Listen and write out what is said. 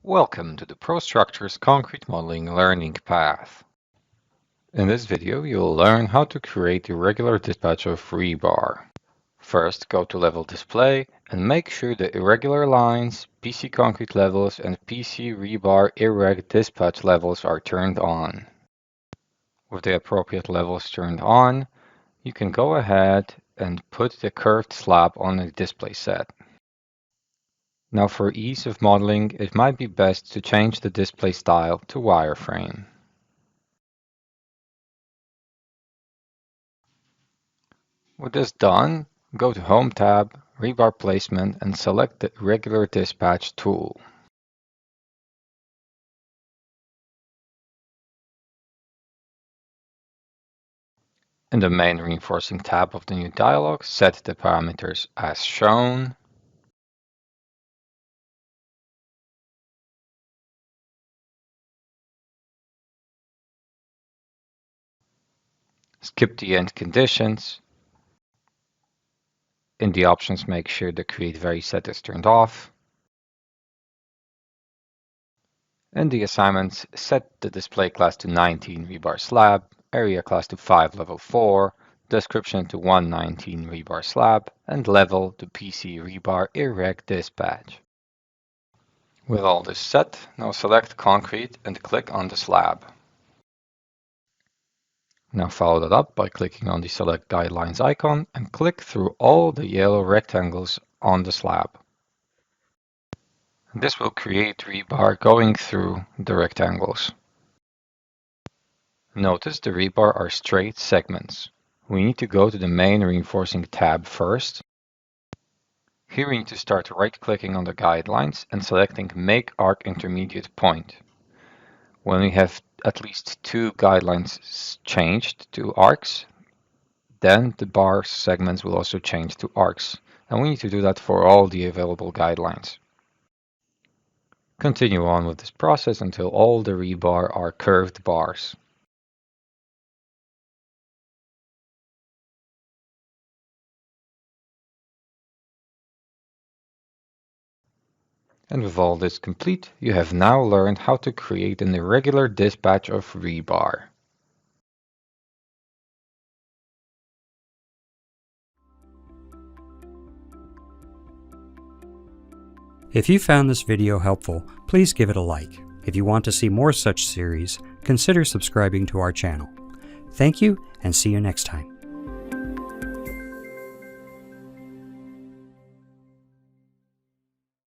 Welcome to the ProStructures Concrete Modeling Learning Path. In this video, you'll learn how to create irregular dispatch of rebar. First, go to Level Display and make sure the irregular lines, PC concrete levels, and PC rebar irreg dispatch levels are turned on. With the appropriate levels turned on, you can go ahead and put the curved slab on the display set. Now for ease of modeling, it might be best to change the display style to wireframe. With this done, go to Home tab, Rebar Placement, and select the Irregular Dispatch tool. In the Main Reinforcing tab of the new dialog, set the parameters as shown. Skip the end conditions. In the options, make sure the Create Vary set is turned off. In the assignments, set the display class to 19 rebar slab, area class to 5 level 4, description to 119 rebar slab, and level to PC rebar irreg dispatch. With all this set, now select concrete and click on the slab. Now follow that up by clicking on the Select Guidelines icon and click through all the yellow rectangles on the slab. This will create rebar going through the rectangles. Notice the rebar are straight segments. We need to go to the Main Reinforcing tab first. Here we need to start right-clicking on the guidelines and selecting Make Arc Intermediate Point. When we have at least 2 guidelines changed to arcs, then the bar segments will also change to arcs. And we need to do that for all the available guidelines. Continue on with this process until all the rebar are curved bars. And with all this complete, you have now learned how to create an irregular dispatch of rebar. If you found this video helpful, please give it a like. If you want to see more such series, consider subscribing to our channel. Thank you, and see you next time.